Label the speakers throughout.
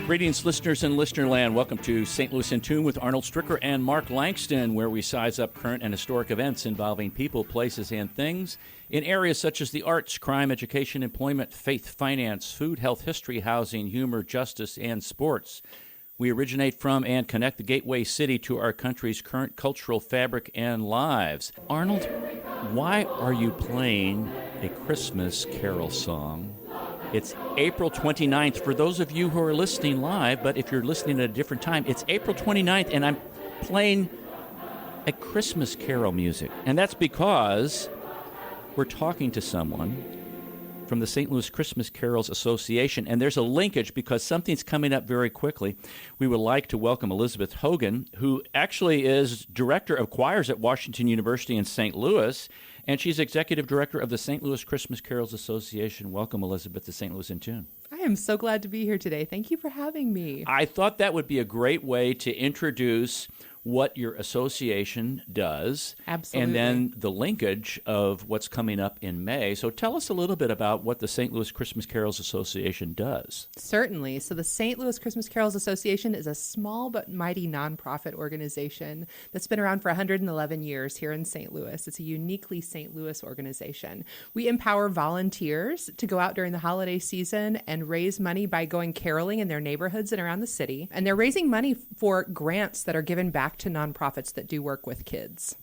Speaker 1: Greetings, listeners in Listenerland. Welcome to St. Louis in Tune with Arnold Stricker and Mark Langston, where we size up current and historic events involving people, places, and things in areas such as the arts, crime, education, employment, faith, finance, food, health, history, housing, humor, justice, and sports. We originate from and connect the gateway city to our country's current cultural fabric and lives. Arnold, why are you playing a Christmas carol song? It's April 29th for those of you who are listening live, but if you're listening at a different time, it's April 29th, and I'm playing a Christmas carol music. And that's because we're talking to someone from the St. Louis Christmas Carols Association, and there's a linkage because something's coming up very quickly. We would like to welcome Elizabeth Hogan, who actually is Director of Choirs at Washington University in St. Louis, and she's Executive Director of the St. Louis Christmas Carols Association. Welcome, Elizabeth, to St. Louis in Tune.
Speaker 2: I am so glad to be here today. Thank you for having me.
Speaker 1: I thought that would be a great way to introduce what your association does.
Speaker 2: Absolutely.
Speaker 1: And then the linkage of what's coming up in May. So tell us a little bit about what the St. Louis Christmas Carols Association does.
Speaker 2: Certainly. So the St. Louis Christmas Carols Association is a small but mighty nonprofit organization that's been around for 111 years here in St. Louis. It's a uniquely St. Louis organization. We empower volunteers to go out during the holiday season and raise money by going caroling in their neighborhoods and around the city. And they're raising money for grants that are given back to nonprofits that do work with kids.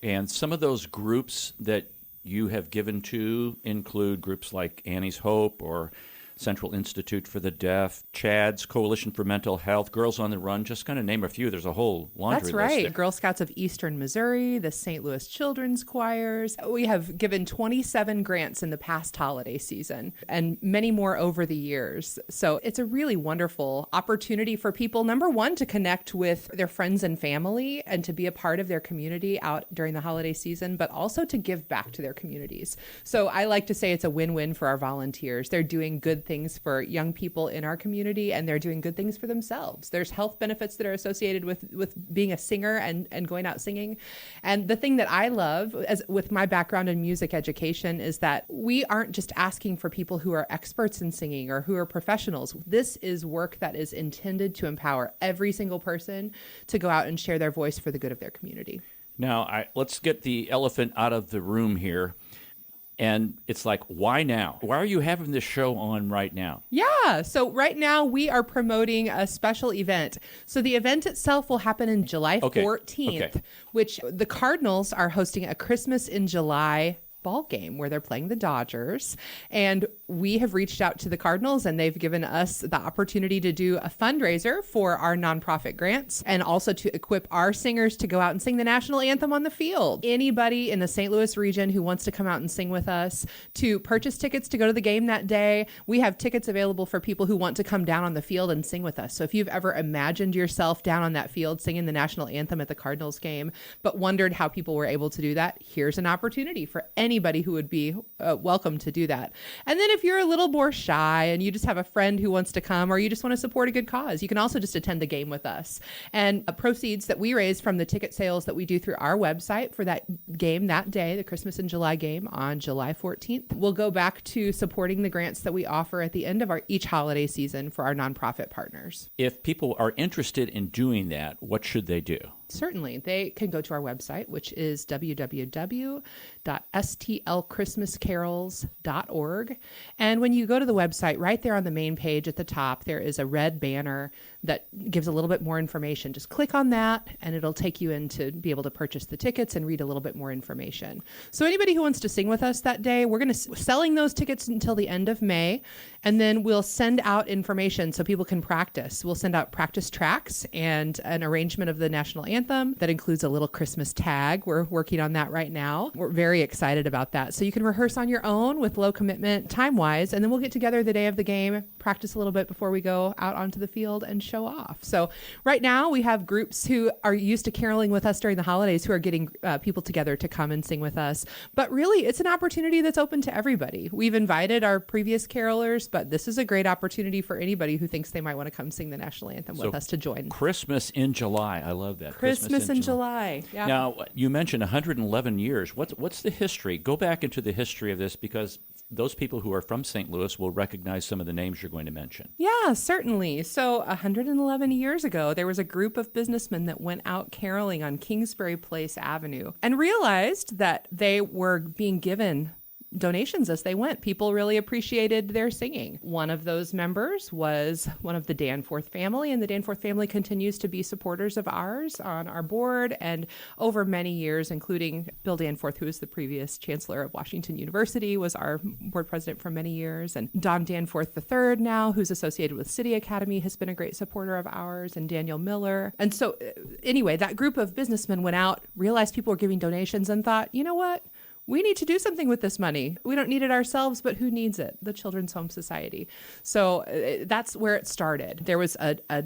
Speaker 1: And some of those groups that you have given to include groups like Annie's Hope or Central Institute for the Deaf, CHAD's Coalition for Mental Health, Girls on the Run, just kind of name a few. There's a whole laundry list.
Speaker 2: That's right. Girl Scouts of Eastern Missouri, the St. Louis Children's Choirs. We have given 27 grants in the past holiday season and many more over the years. So it's a really wonderful opportunity for people, number one, to connect with their friends and family and to be a part of their community out during the holiday season, but also to give back to their communities. So I like to say it's a win-win for our volunteers. They're doing good things for young people in our community, and they're doing good things for themselves. There's health benefits that are associated with being a singer and going out singing. And the thing that I love, as with my background in music education, is that we aren't just asking for people who are experts in singing or who are professionals. This is work that is intended to empower every single person to go out and share their voice for the good of their community.
Speaker 1: Now, let's get the elephant out of the room here. And it's like, why now? Why are you having this show on right now?
Speaker 2: Yeah, so right now we are promoting a special event. So the event itself will happen in July 14th, which the Cardinals are hosting a Christmas in July ball game where they're playing the Dodgers. And we have reached out to the Cardinals, and they've given us the opportunity to do a fundraiser for our nonprofit grants and also to equip our singers to go out and sing the national anthem on the field. Anybody in the St. Louis region who wants to come out and sing with us, to purchase tickets to go to the game that day, we have tickets available for people who want to come down on the field and sing with us. So if you've ever imagined yourself down on that field singing the national anthem at the Cardinals game, but wondered how people were able to do that, here's an opportunity for anybody who would be welcome to do that. And then if you're a little more shy and you just have a friend who wants to come, or you just want to support a good cause, you can also just attend the game with us. And proceeds that we raise from the ticket sales that we do through our website for that game that day, the Christmas in July game on July 14th, will go back to supporting the grants that we offer at the end of each holiday season for our nonprofit partners.
Speaker 1: If people are interested in doing that, what should they do?
Speaker 2: Certainly. They can go to our website, which is www.stlchristmascarols.org. And when you go to the website, right there on the main page at the top, there is a red banner that gives a little bit more information. Just click on that, and it'll take you in to be able to purchase the tickets and read a little bit more information. So anybody who wants to sing with us that day, we're going to selling those tickets until the end of May, and then we'll send out information so people can practice. We'll send out practice tracks and an arrangement of the national anthem that includes a little Christmas tag. We're working on that right now. We're very excited about that. So you can rehearse on your own with low commitment time-wise, and then we'll get together the day of the game, practice a little bit before we go out onto the field and show off. So right now we have groups who are used to caroling with us during the holidays who are getting people together to come and sing with us. But really, it's an opportunity that's open to everybody. We've invited our previous carolers, but this is a great opportunity for anybody who thinks they might want to come sing the national anthem with us to join.
Speaker 1: Christmas in July. I love that.
Speaker 2: Christmas in July. Yeah.
Speaker 1: Now, you mentioned 111 years. What's the history? Go back into the history of this, because those people who are from St. Louis will recognize some of the names you're going to mention.
Speaker 2: Yeah, certainly. So 111 years ago, there was a group of businessmen that went out caroling on Kingsbury Place Avenue and realized that they were being given donations as they went. People really appreciated their singing. One of those members was one of the Danforth family, and the Danforth family continues to be supporters of ours on our board and over many years, including Bill Danforth, who was the previous chancellor of Washington University, was our board president for many years. And Don Danforth III now, who's associated with City Academy, has been a great supporter of ours, and Daniel Miller. And so anyway, that group of businessmen went out, realized people were giving donations, and thought, you know what? We need to do something with this money. We don't need it ourselves, but who needs it? The Children's Home Society. So that's where it started. There was a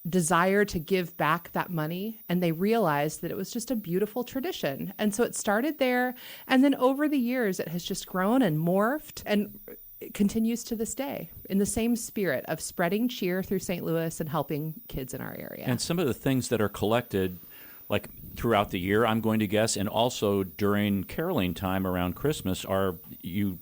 Speaker 2: desire to give back that money, and they realized that it was just a beautiful tradition. And so it started there. And then over the years, it has just grown and morphed and it continues to this day in the same spirit of spreading cheer through St. Louis and helping kids in our area.
Speaker 1: And some of the things that are collected, like throughout the year, I'm going to guess, and also during caroling time around Christmas, are you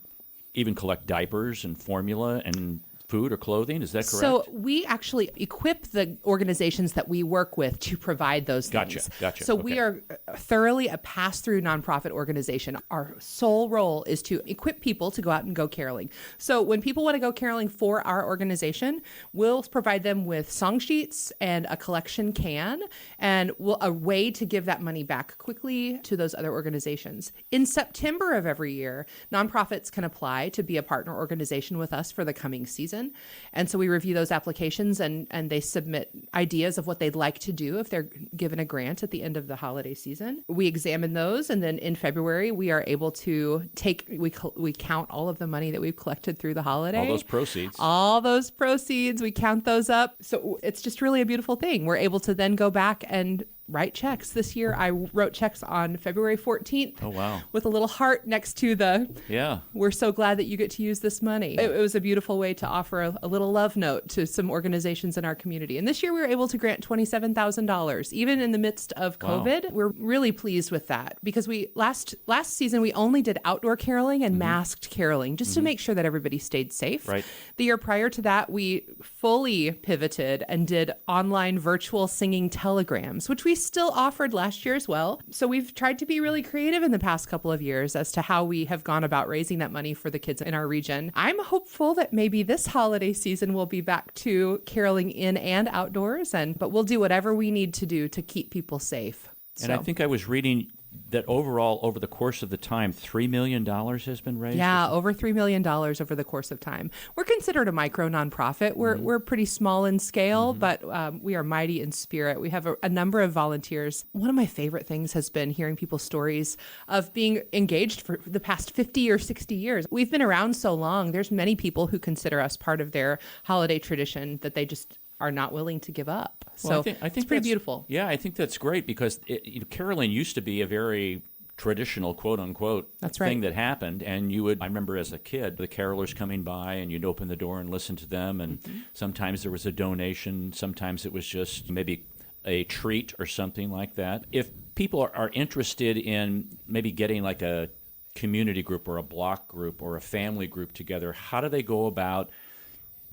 Speaker 1: even collect diapers and formula and food or clothing? Is that correct?
Speaker 2: So we actually equip the organizations that we work with to provide those things.
Speaker 1: Gotcha.
Speaker 2: So
Speaker 1: Okay.
Speaker 2: we are thoroughly a pass-through nonprofit organization. Our sole role is to equip people to go out and go caroling. So when people want to go caroling for our organization, we'll provide them with song sheets and a collection can and a way to give that money back quickly to those other organizations. In September of every year, nonprofits can apply to be a partner organization with us for the coming season. And so we review those applications and they submit ideas of what they'd like to do if they're given a grant at the end of the holiday season. We examine those, and then in February, we are able to we count all of the money that we've collected through the holiday. All those proceeds, we count those up. So it's just really a beautiful thing. We're able to then go back and write checks. This year, I wrote checks on February 14th.
Speaker 1: Oh, wow.
Speaker 2: With a little heart next to we're so glad that you get to use this money. It was a beautiful way to offer a little love note to some organizations in our community. And this year, we were able to grant $27,000, even in the midst of COVID. Wow. We're really pleased with that because last season, we only did outdoor caroling and masked caroling just to make sure that everybody stayed safe.
Speaker 1: Right.
Speaker 2: The year prior to that, we fully pivoted and did online virtual singing telegrams, which we still offered last year as well. So we've tried to be really creative in the past couple of years as to how we have gone about raising that money for the kids in our region. I'm hopeful that maybe this holiday season we'll be back to caroling in and outdoors, but we'll do whatever we need to do to keep people safe.
Speaker 1: And I think I was reading that overall, over the course of the time, $3 million has been raised?
Speaker 2: Yeah, over $3 million over the course of time. We're considered a micro nonprofit. We're pretty small in scale, but we are mighty in spirit. We have a number of volunteers. One of my favorite things has been hearing people's stories of being engaged for the past 50 or 60 years. We've been around so long. There's many people who consider us part of their holiday tradition that they just are not willing to give up.
Speaker 1: Well,
Speaker 2: So
Speaker 1: I think
Speaker 2: it's pretty beautiful.
Speaker 1: Yeah, I think that's great because caroling used to be a very traditional, quote unquote, thing that happened. And I remember as a kid, the carolers coming by and you'd open the door and listen to them. And sometimes there was a donation. Sometimes it was just maybe a treat or something like that. If people are interested in maybe getting like a community group or a block group or a family group together, how do they go about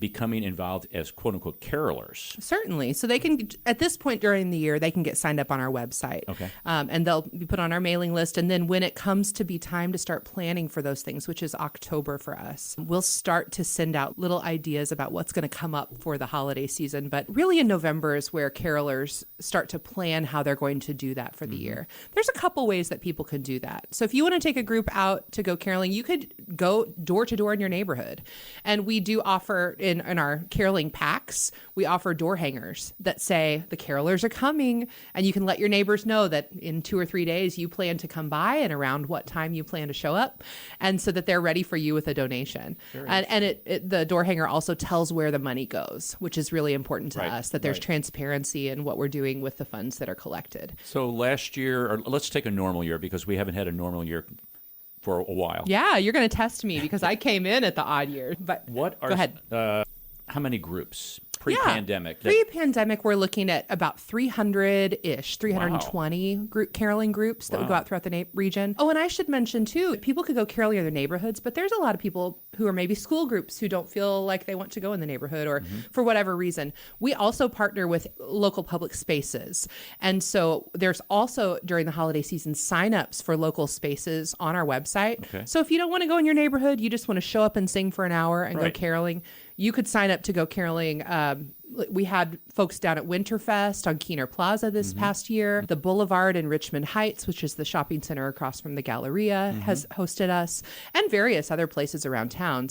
Speaker 1: becoming involved as quote-unquote carolers?
Speaker 2: Certainly. So they can, at this point during the year, they can get signed up on our website.
Speaker 1: Okay.
Speaker 2: And they'll be put on our mailing list. And then when it comes to be time to start planning for those things, which is October for us, we'll start to send out little ideas about what's going to come up for the holiday season. But really in November is where carolers start to plan how they're going to do that for the year. There's a couple ways that people can do that. So if you want to take a group out to go caroling, you could go door to door in your neighborhood. And we do offer in our caroling packs, we offer door hangers that say the carolers are coming, and you can let your neighbors know that in 2 or 3 days you plan to come by and around what time you plan to show up, and so that they're ready for you with a donation. And the door hanger also tells where the money goes, which is really important to us, that there's transparency in what we're doing with the funds that are collected.
Speaker 1: So last year, or let's take a normal year because we haven't had a normal year for a while.
Speaker 2: Yeah, you're going to test me because I came in at the odd year. But go ahead.
Speaker 1: How many groups? Pre-pandemic?
Speaker 2: Yeah. Pre-pandemic, we're looking at about 300-ish, 320 caroling groups that would go out throughout the region. Oh, and I should mention, too, people could go caroling in their neighborhoods, but there's a lot of people who are maybe school groups who don't feel like they want to go in the neighborhood or for whatever reason. We also partner with local public spaces. And so there's also, during the holiday season, signups for local spaces on our website. Okay. So if you don't want to go in your neighborhood, you just want to show up and sing for an hour and go caroling, you could sign up to go caroling. We had folks down at Winterfest on Keener Plaza this past year. The Boulevard in Richmond Heights, which is the shopping center across from the Galleria, has hosted us, and various other places around town.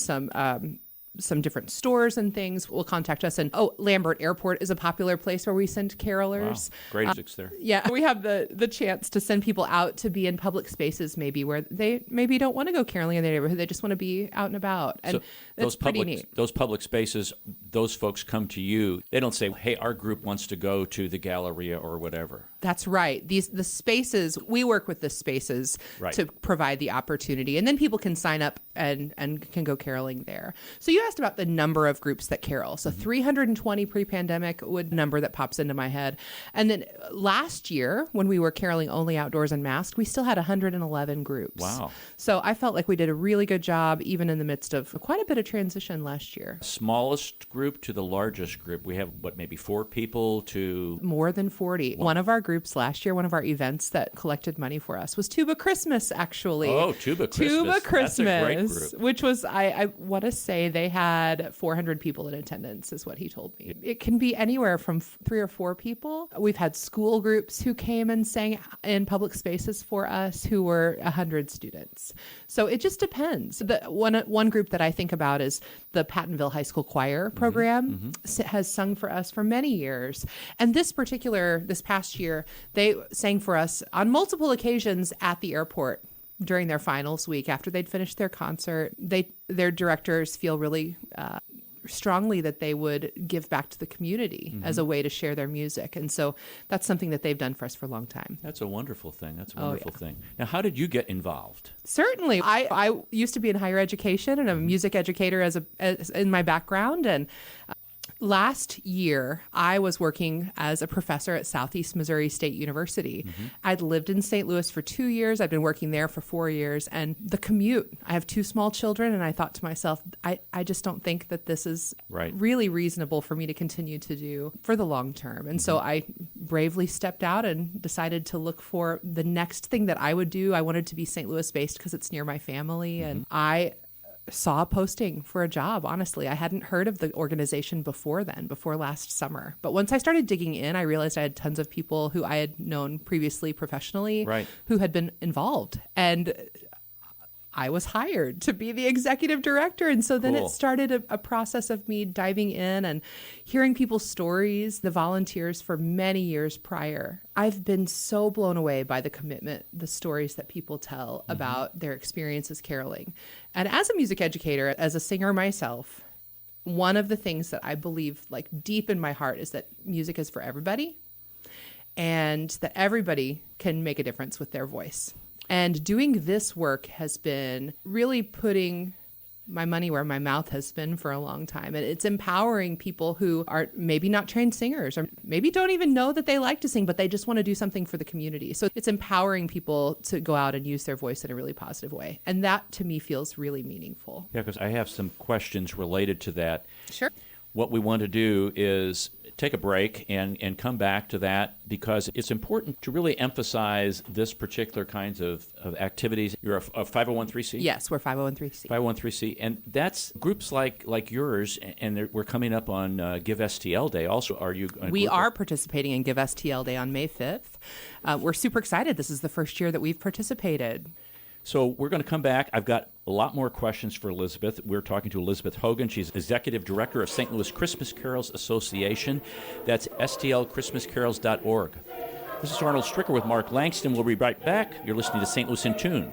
Speaker 2: Some different stores and things will contact us. And Lambert Airport is a popular place where we send carolers.
Speaker 1: Wow. Great music there.
Speaker 2: Yeah, we have the chance to send people out to be in public spaces maybe where they maybe don't want to go caroling in their neighborhood. They just want to be out and about. And
Speaker 1: so those public spaces, those folks come to you. They don't say, hey, our group wants to go to the Galleria or whatever.
Speaker 2: That's right. The spaces, we work with the spaces to provide the opportunity. And then people can sign up and can go caroling there. So you asked about the number of groups that carol. So 320 pre-pandemic number that pops into my head. And then last year, when we were caroling only outdoors and masked, we still had 111 groups.
Speaker 1: Wow.
Speaker 2: So I felt like we did a really good job, even in the midst of quite a bit of transition last year.
Speaker 1: Smallest group to the largest group. We have, maybe 4 people to...
Speaker 2: More than 40.
Speaker 1: Wow.
Speaker 2: One of our groups last year, one of our events that collected money for us was Tuba Christmas, actually.
Speaker 1: Oh, Tuba Christmas.
Speaker 2: Tuba Christmas.
Speaker 1: That's a great group.
Speaker 2: Which was, I want to say they had 400 people in attendance, is what he told me. It can be anywhere from 3 or 4 people. We've had school groups who came and sang in public spaces for us who were 100 students. So it just depends. The one group that I think about is the Pattonville High School Choir program has sung for us for many years. And this past year, they sang for us on multiple occasions at the airport during their finals week after they'd finished their concert. Their directors feel really strongly that they would give back to the community as a way to share their music. And so that's something that they've done for us for a long time.
Speaker 1: That's a wonderful thing. Thing. Now, how did you get involved?
Speaker 2: Certainly. I used to be in higher education and a music educator as in my background. And last year, I was working as a professor at Southeast Missouri State University. I'd lived in St. Louis for 2 years. I'd been working there for 4 years. And the commute, I have 2 small children, and I thought to myself, I just don't think that this is really reasonable for me to continue to do for the long term. And so I bravely stepped out and decided to look for the next thing that I would do. I wanted to be St. Louis based because it's near my family. And I saw a posting for a job. Honestly, I hadn't heard of the organization before last summer. But once I started digging in, I realized I had tons of people who I had known previously professionally who had been involved. And I was hired to be the executive director. And so then it started a process of me diving in and hearing people's stories, the volunteers for many years prior. I've been so blown away by the commitment, the stories that people tell about their experiences caroling. And as a music educator, as a singer myself, one of the things that I believe like deep in my heart is that music is for everybody and that everybody can make a difference with their voice. And doing this work has been really putting my money where my mouth has been for a long time. And it's empowering people who are maybe not trained singers or maybe don't even know that they like to sing, but they just want to do something for the community. So it's empowering people to go out and use their voice in a really positive way. And that to me feels really meaningful.
Speaker 1: Yeah, because I have some questions related to that.
Speaker 2: Sure.
Speaker 1: What we want to do is take a break and come back to that because it's important to really emphasize this particular kinds of activities. You're a 501(c)(3)?
Speaker 2: Yes, we're 501(c)(3).
Speaker 1: 501(c)(3), and that's groups like yours, and we're coming up on Give STL Day also. Are you?
Speaker 2: We are participating in Give STL Day on May 5th. We're super excited. This is the first year that we've participated.
Speaker 1: So we're going to come back. I've got a lot more questions for Elizabeth. We're talking to Elizabeth Hogan. She's Executive Director of St. Louis Christmas Carols Association. That's stlchristmascarols.org. This is Arnold Stricker with Mark Langston. We'll be right back. You're listening to St. Louis in Tune.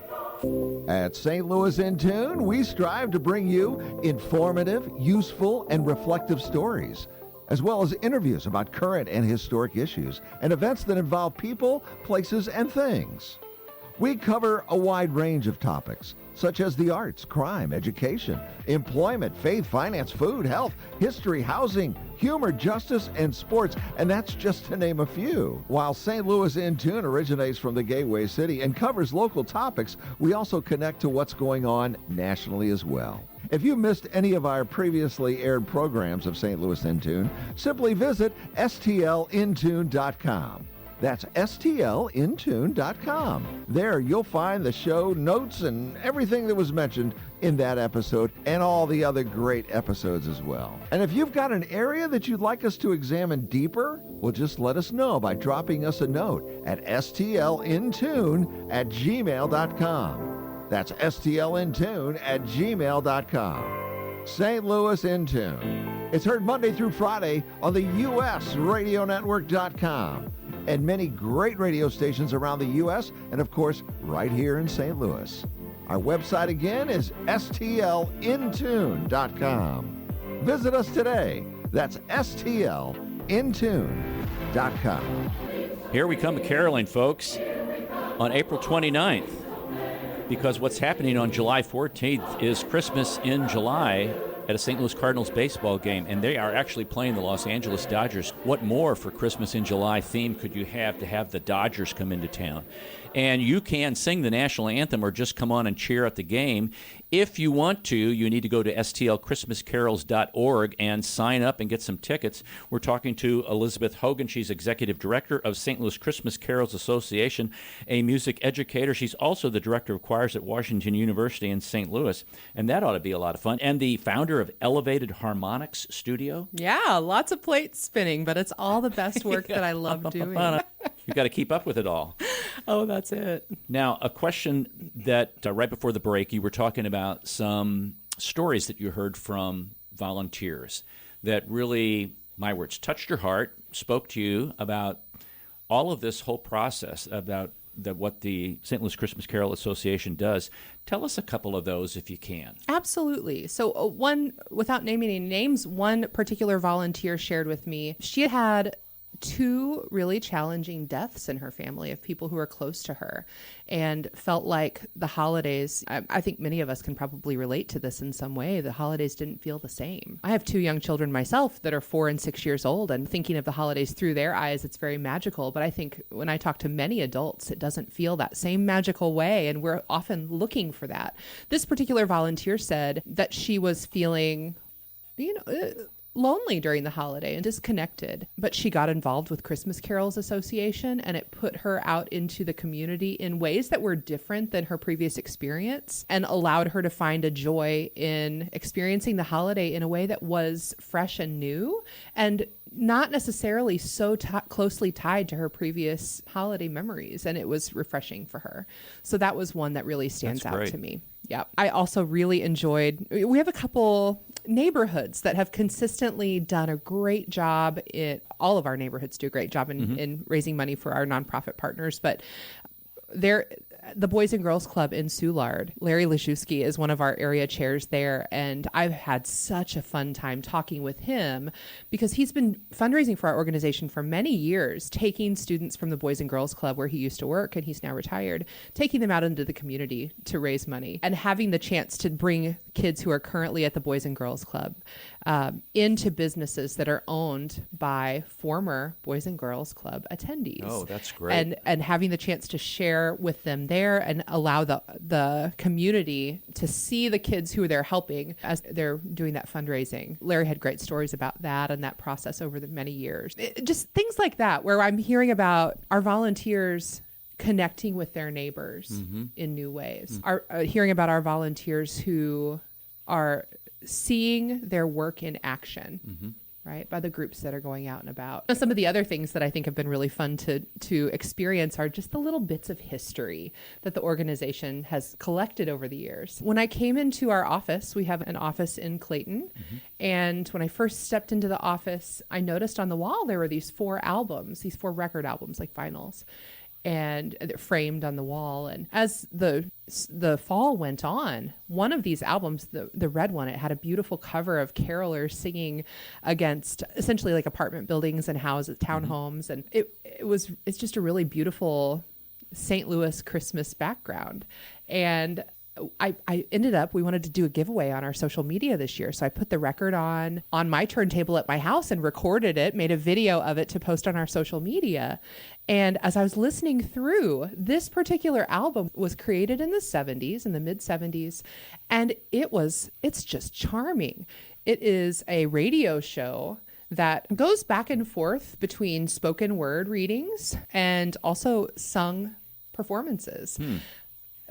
Speaker 3: At St. Louis in Tune, we strive to bring you informative, useful, and reflective stories, as well as interviews about current and historic issues and events that involve people, places, and things. We cover a wide range of topics, such as the arts, crime, education, employment, faith, finance, food, health, history, housing, humor, justice, and sports, and that's just to name a few. While St. Louis in Tune originates from the Gateway City and covers local topics, we also connect to what's going on nationally as well. If you missed any of our previously aired programs of St. Louis in Tune, simply visit stlintune.com. That's stlintune.com. There you'll find the show notes and everything that was mentioned in that episode and all the other great episodes as well. And if you've got an area that you'd like us to examine deeper, well, just let us know by dropping us a note at stlintune@gmail.com. That's stlintune@gmail.com. St. Louis in Tune. It's heard Monday through Friday on the USRadioNetwork.com and many great radio stations around the U.S. and, of course, right here in St. Louis. Our website again is stlintune.com. Visit us today. That's stlintune.com.
Speaker 1: Here we come to caroling, folks, on April 29th. Because what's happening on July 14th is Christmas in July at a St. Louis Cardinals baseball game, and they are actually playing the Los Angeles Dodgers. What more for Christmas in July theme could you have to have the Dodgers come into town? And you can sing the national anthem or just come on and cheer at the game. If you want to, you need to go to stlchristmascarols.org and sign up and get some tickets. We're talking to Elizabeth Hogan. She's Executive Director of St. Louis Christmas Carols Association, a music educator. She's also the Director of Choirs at Washington University in St. Louis, and that ought to be a lot of fun. And the founder of Elevated Harmonics Studio.
Speaker 2: Yeah, lots of plates spinning, but it's all the best work that I love doing.
Speaker 1: You've got to keep up with it all.
Speaker 2: Oh, that's it.
Speaker 1: Now, a question that right before the break, you were talking about some stories that you heard from volunteers that really, my words, touched your heart, spoke to you about all of this whole process, about what the St. Louis Christmas Carol Association does. Tell us a couple of those if you can.
Speaker 2: Absolutely. So one, without naming any names, one particular volunteer shared with me, she had 2 really challenging deaths in her family of people who are close to her, and felt like the holidays, I think many of us can probably relate to this in some way, the holidays didn't feel the same. I have 2 young children myself that are 4 and 6 years old, and thinking of the holidays through their eyes, it's very magical. But I think when I talk to many adults, it doesn't feel that same magical way, and we're often looking for that. This particular volunteer said that she was feeling, lonely during the holiday and disconnected, but she got involved with Christmas Carols Association, and it put her out into the community in ways that were different than her previous experience, and allowed her to find a joy in experiencing the holiday in a way that was fresh and new, and not necessarily so closely tied to her previous holiday memories. And it was refreshing for her. So that was one that really stands out to me. Yeah. I also really enjoyed, we have a couple neighborhoods that have consistently done a great job. All of our neighborhoods do a great job in raising money for our nonprofit partners, but the Boys and Girls Club in Soulard, Larry Leszewski is one of our area chairs there, and I've had such a fun time talking with him because he's been fundraising for our organization for many years, taking students from the Boys and Girls Club where he used to work, and he's now retired, taking them out into the community to raise money, and having the chance to bring kids who are currently at the Boys and Girls Club into businesses that are owned by former Boys and Girls Club attendees.
Speaker 1: Oh, that's great.
Speaker 2: And having the chance to share with them there and allow the community to see the kids who they're helping as they're doing that fundraising. Larry had great stories about that and that process over the many years. Just things like that, where I'm hearing about our volunteers connecting with their neighbors in new ways. Hearing about our volunteers who are seeing their work in action, right, by the groups that are going out and about. Some of the other things that I think have been really fun to experience are just the little bits of history that the organization has collected over the years. When I came into our office, we have an office in Clayton, and when I first stepped into the office, I noticed on the wall there were these 4 record albums, like vinyls, and they're framed on the wall. And as the fall went on, one of these albums, the red one, it had a beautiful cover of carolers singing against essentially like apartment buildings and houses, townhomes. And it's just a really beautiful St. Louis Christmas background. And I ended up, we wanted to do a giveaway on our social media this year. So I put the record on my turntable at my house and recorded it, made a video of it to post on our social media. And as I was listening through, this particular album was created in the 70s, in the mid 70s. And it's just charming. It is a radio show that goes back and forth between spoken word readings and also sung performances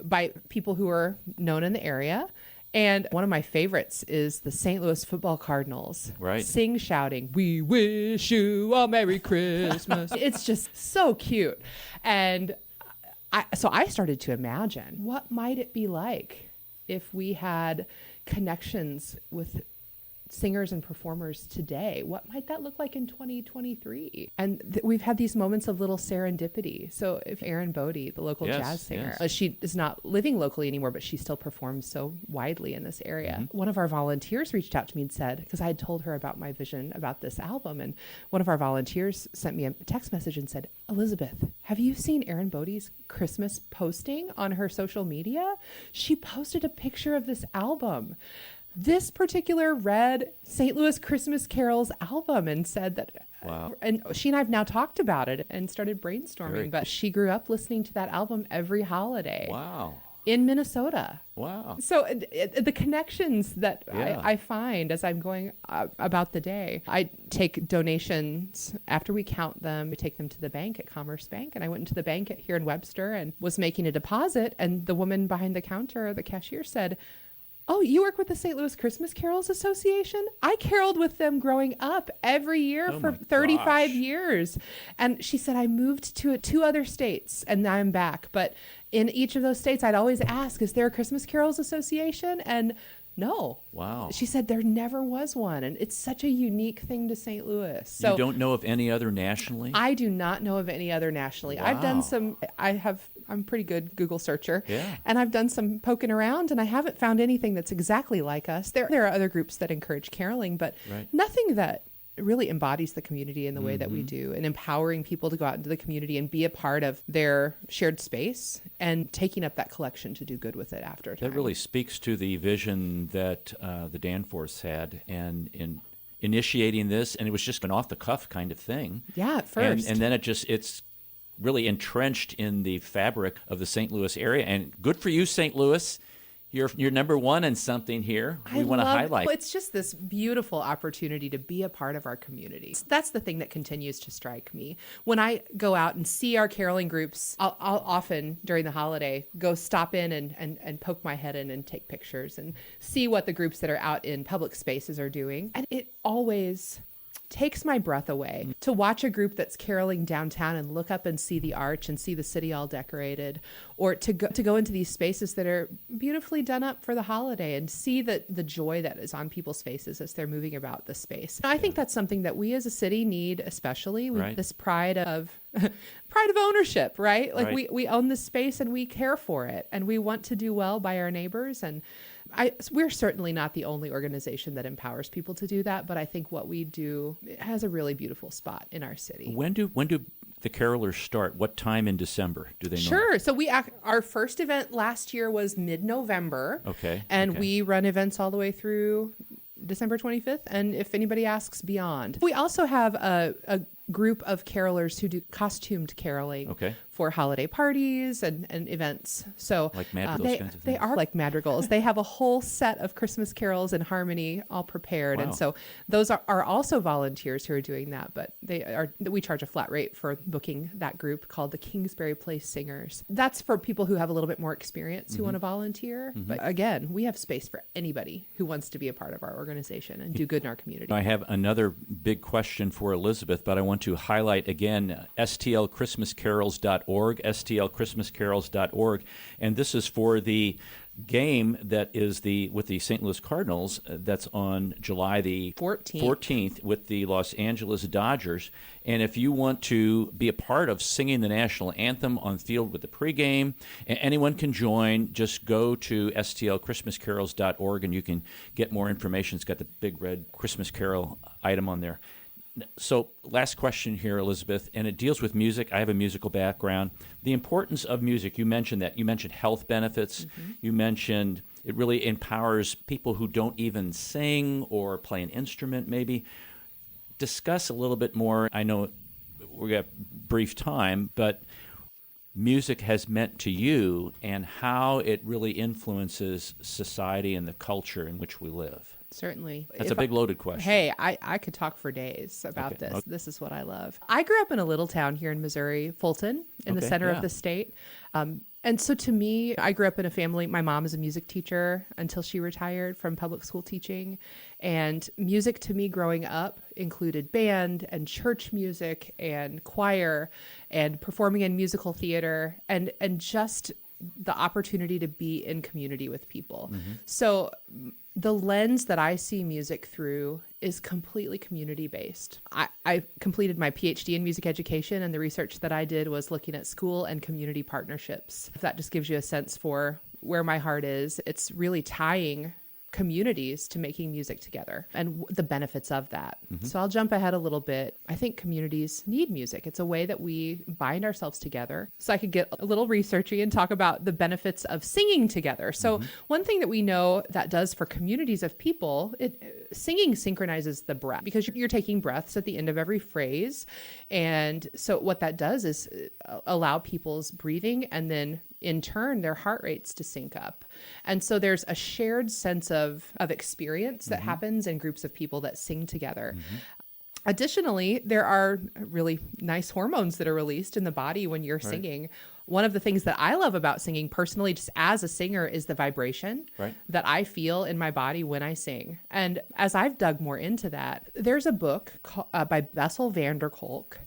Speaker 2: by people who are known in the area. And one of my favorites is the St. Louis football Cardinals.
Speaker 1: Right.
Speaker 2: Shouting, "We wish you a Merry Christmas." It's just so cute. And so I started to imagine, what might it be like if we had connections with singers and performers today? What might that look like in 2023? And we've had these moments of little serendipity. So if Erin Bodie, the local jazz singer, she is not living locally anymore, but she still performs so widely in this area. One of our volunteers reached out to me and said, because I had told her about my vision about this album, and one of our volunteers sent me a text message and said, "Elizabeth, have you seen Erin Bodie's Christmas posting on her social media? She posted a picture of this album, this particular read St. Louis Christmas Carols album," and said that, and she and I have now talked about it and started brainstorming, but she grew up listening to that album every holiday.
Speaker 1: Wow.
Speaker 2: In Minnesota.
Speaker 1: Wow.
Speaker 2: So the connections that I find as I'm going about the day, I take donations after we count them. We take them to the bank at Commerce Bank. And I went into the bank here in Webster and was making a deposit. And the woman behind the counter, the cashier, said, "Oh, you work with the St. Louis Christmas Carols Association? I caroled with them growing up every year for 35 years. And she said, "I moved to 2 other states and now I'm back. But in each of those states, I'd always ask, is there a Christmas Carols Association? And no."
Speaker 1: Wow.
Speaker 2: She said there never was one. And it's such a unique thing to St. Louis. So
Speaker 1: you don't know of any other nationally?
Speaker 2: I do not know of any other nationally.
Speaker 1: Wow.
Speaker 2: I've done I'm a pretty good Google searcher.
Speaker 1: Yeah.
Speaker 2: And I've done some poking around and I haven't found anything that's exactly like us. There are other groups that encourage caroling, but nothing that really embodies the community in the way that we do, and empowering people to go out into the community and be a part of their shared space and taking up that collection to do good with it after time.
Speaker 1: That really speaks to the vision that the Danforths had, and in initiating this, and it was just an off-the-cuff kind of thing.
Speaker 2: Yeah, at first.
Speaker 1: And then it's really entrenched in the fabric of the St. Louis area. And good for you, St. Louis. You're number one in something here. We want to highlight.
Speaker 2: It's just this beautiful opportunity to be a part of our community. That's the thing that continues to strike me. When I go out and see our caroling groups, I'll often during the holiday go stop in and poke my head in and take pictures and see what the groups that are out in public spaces are doing. And it always takes my breath away to watch a group that's caroling downtown and look up and see the arch and see the city all decorated, or to go into these spaces that are beautifully done up for the holiday and see the joy that is on people's faces as they're moving about the space. I think that's something that we as a city need, especially with this pride of ownership, right? Like we own this space and we care for it and we want to do well by our neighbors. And we're certainly not the only organization that empowers people to do that, but I think what we do has a really beautiful spot in our city.
Speaker 1: When do the carolers start? What time in December do they know?
Speaker 2: Sure. So our first event last year was mid-November.
Speaker 1: Okay.
Speaker 2: And we run events all the way through December 25th. And if anybody asks, beyond. We also have a group of carolers who do costumed caroling for holiday parties and events. So
Speaker 1: like madrigals kinds of things.
Speaker 2: They are like madrigals. They have a whole set of Christmas carols and harmony all prepared.
Speaker 1: Wow.
Speaker 2: And so those are also volunteers who are doing that, but we charge a flat rate for booking that group called the Kingsbury Place Singers. That's for people who have a little bit more experience who want to volunteer. But again, we have space for anybody who wants to be a part of our organization and do good in our community.
Speaker 1: I have another big question for Elizabeth, but I want to highlight again stlchristmascarols.org, stlchristmascarols.org, and this is for the game that is with the St. Louis Cardinals that's on July the 14th with the Los Angeles Dodgers. And if you want to be a part of singing the national anthem on field with the pregame, anyone can join. Just go to stlchristmascarols.org and you can get more information. It's got the big red Christmas Carol item on there. So last question here, Elizabeth, and it deals with music. I have a musical background. The importance of music, you mentioned that. You mentioned health benefits. You mentioned it really empowers people who don't even sing or play an instrument maybe. Discuss a little bit more. I know we got brief time, but music has meant to you and how it really influences society and the culture in which we live.
Speaker 2: Certainly.
Speaker 1: That's a big loaded question.
Speaker 2: Hey, I could talk for days about this. Okay. This is what I love. I grew up in a little town here in Missouri, Fulton, in the center of the state. And so to me, I grew up in a family. My mom is a music teacher until she retired from public school teaching. And music to me growing up included band and church music and choir and performing in musical theater and just the opportunity to be in community with people. So the lens that I see music through is completely community-based. I completed my PhD in music education, and the research that I did was looking at school and community partnerships. If that just gives you a sense for where my heart is, it's really tying communities to making music together and the benefits of that. So I'll jump ahead a little bit. I think communities need music. It's a way that we bind ourselves together. So I could get a little researchy and talk about the benefits of singing together. So one thing that we know that does for communities of people, singing synchronizes the breath because you're taking breaths at the end of every phrase. And so what that does is allow people's breathing and then in turn, their heart rates to sync up. And so there's a shared sense of experience that happens in groups of people that sing together. Additionally, there are really nice hormones that are released in the body when you're singing. One of the things that I love about singing personally, just as a singer, is the vibration that I feel in my body when I sing. And as I've dug more into that, there's a book by Bessel van der Kolk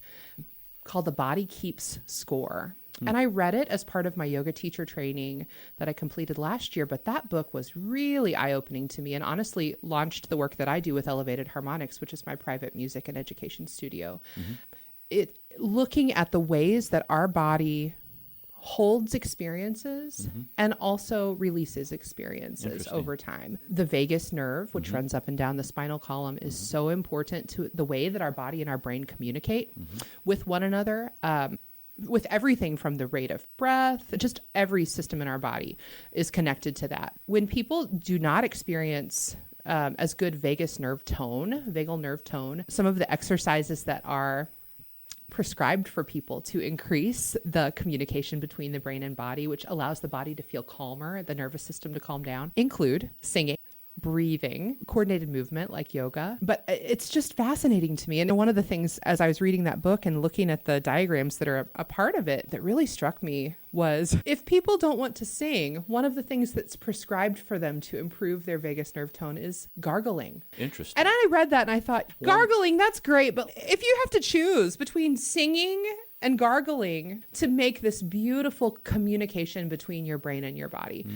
Speaker 2: called The Body Keeps Score. And I read it as part of my yoga teacher training that I completed last year. But that book was really eye-opening to me and honestly launched the work that I do with Elevated Harmonics, which is my private music and education studio. Looking at the ways that our body holds experiences and also releases experiences over time. The vagus nerve, which runs up and down the spinal column, is so important to the way that our body and our brain communicate with one another. With everything from the rate of breath, just every system in our body is connected to that. When people do not experience as good vagal nerve tone, some of the exercises that are prescribed for people to increase the communication between the brain and body, which allows the body to feel calmer, the nervous system to calm down, include singing, breathing, coordinated movement like yoga. But it's just fascinating to me. And one of the things as I was reading that book and looking at the diagrams that are a part of it that really struck me was if people don't want to sing, one of the things that's prescribed for them to improve their vagus nerve tone is gargling.
Speaker 1: Interesting.
Speaker 2: And I read that and I thought, gargling, that's great. But if you have to choose between singing and gargling to make this beautiful communication between your brain and your body,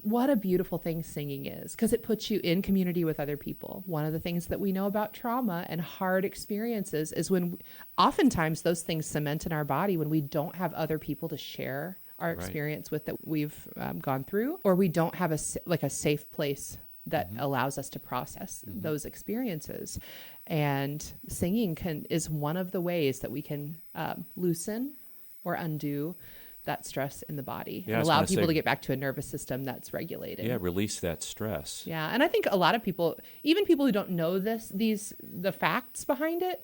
Speaker 2: what a beautiful thing singing is, because it puts you in community with other people. One of the things that we know about trauma and hard experiences is when oftentimes those things cement in our body when we don't have other people to share our experience with that we've gone through, or we don't have a safe place that allows us to process those experiences. And singing is one of the ways that we can loosen or undo that stress in the body and allow people to get back to a nervous system that's regulated.
Speaker 1: Yeah, release that stress.
Speaker 2: Yeah, and I think a lot of people, even people who don't know the facts behind it,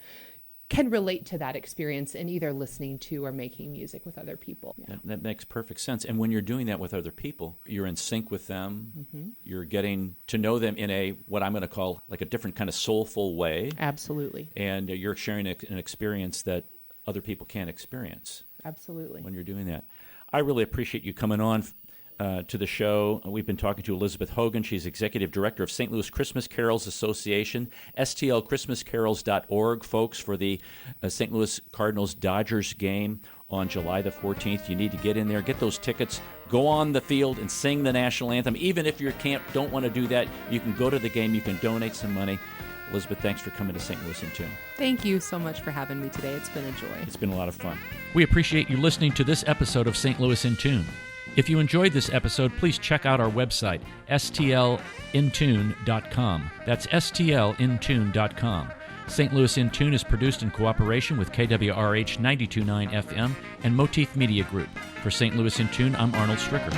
Speaker 2: can relate to that experience in either listening to or making music with other people. Yeah.
Speaker 1: That makes perfect sense. And when you're doing that with other people, you're in sync with them. You're getting to know them in a, what I'm going to call like a different kind of soulful way.
Speaker 2: Absolutely.
Speaker 1: And you're sharing an experience that other people can't experience.
Speaker 2: Absolutely.
Speaker 1: When you're doing that. I really appreciate you coming on to the show. We've been talking to Elizabeth Hogan. She's Executive Director of St. Louis Christmas Carols Association, stlchristmascarols.org, folks, for the St. Louis Cardinals-Dodgers game on July the 14th. You need to get in there, get those tickets, go on the field and sing the national anthem. Even if you don't want to do that, you can go to the game. You can donate some money. Elizabeth, thanks for coming to St. Louis in Tune.
Speaker 2: Thank you so much for having me today. It's been a joy.
Speaker 1: It's been a lot of fun. We appreciate you listening to this episode of St. Louis in Tune. If you enjoyed this episode, please check out our website, stlintune.com. That's stlintune.com. St. Louis in Tune is produced in cooperation with KWRH 92.9 FM and Motif Media Group. For St. Louis in Tune, I'm Arnold Stricker.